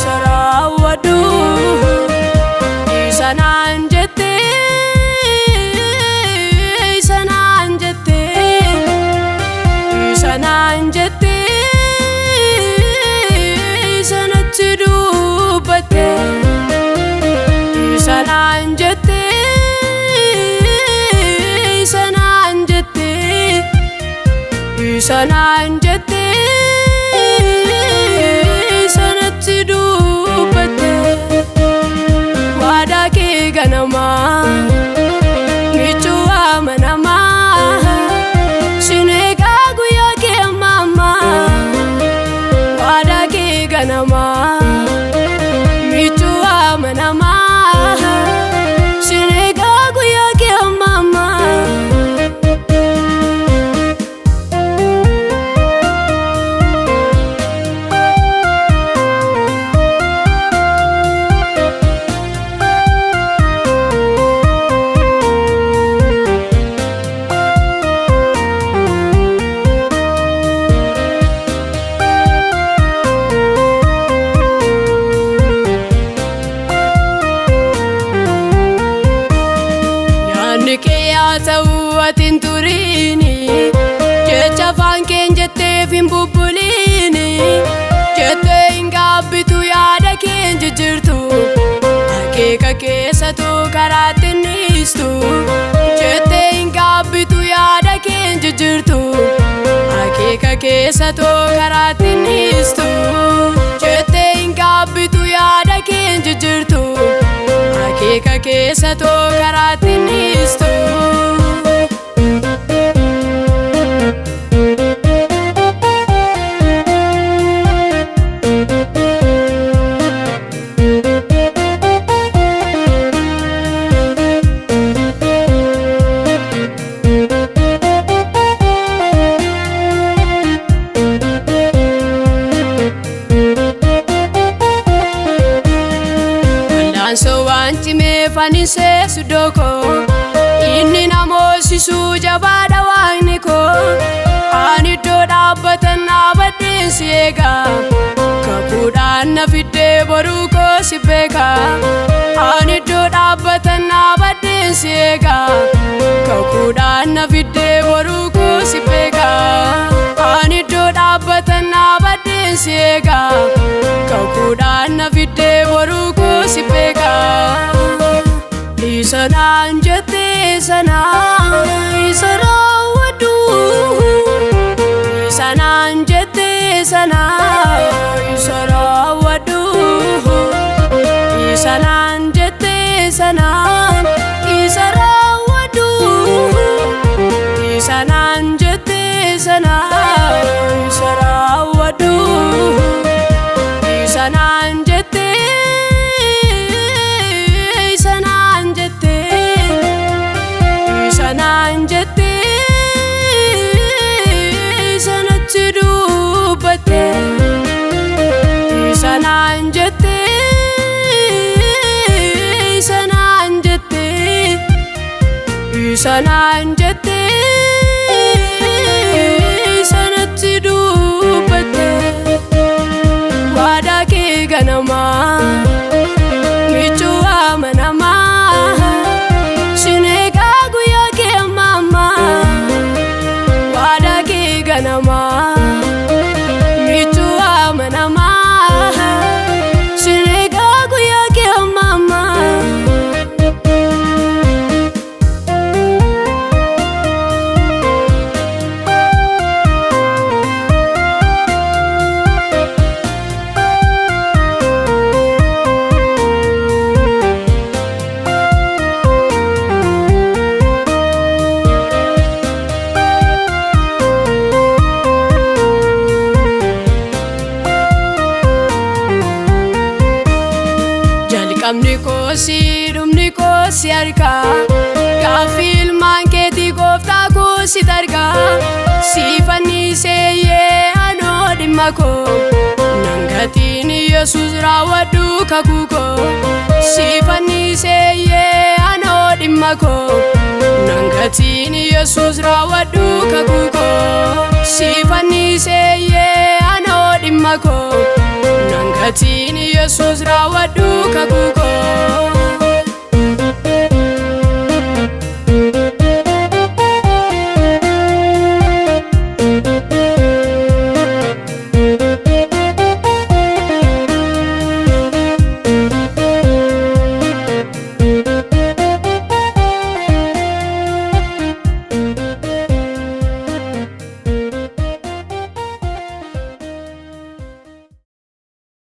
saraawwadhu isanaan jettee isanatti dubbatte isanaan jettee isanatti dubbatte waadaa kee ganamaa michuu amanamaa sineegaa guyyaa kee ammaa waadaa kee ganamaa michuu amanamaa sineegaa guyyaa kee ammaa Atin turini jecha afaan keen jetteef hin bubbuliini jettee hin gaabbitu yaada keen jijjiirtu akeeka keessattuu karaatti niistu jettee hin gaabbitu yaada keen jijjiirtu akeeka keessattuu karaatti niistu jettee hin gaabbitu yaada keen jijjiirtu akeeka keessattuu karaatti niistu. Fanisee sudoko inni namoosisu jabaadha waaqni koo ani iddoo dhaabbatan dhaabadheen si eega kakuudhaan na fiddee boruu koo si beeka ani iddoo dhaabbatan dhaabadheen si eega kakuudhaan na fiddee boruu koo si beeka ani iddoo dhaabbatan dhaabadheen si eega kakuudhaan na fiddee boruu koo si beeka. Isanaan jettee saraawwadhu isanaan jettee saraawwadhu isanaan jettee saraawwadhu isanaan jettee saraawwadhu isanaan jettee isanaan jettee isanatti dubbatte isanaan jettee isanaan jettee isanatti dubbatte waadaa kee ganamaa michuu amanamaa sineegaa guyyaa kee ammaa waadaa kee ganamaa michuu amanamaa sineegaa guyyaa kee ammaa. Jalqabni koosi dhumni koosi argaa gaaffii ilmaan keetii gooftaa koosi targaa siifanniseeyyee anoo dhimma koo nangatiin Yesuus raawwadhu kakuu koo siifanniseeyyee anoo dhimma koo nangatiin Yesuus raawwadhu kakuu koo siifanniseeyyee anoo dhimma koo nangatiin Yesuus raawwadhu kakuu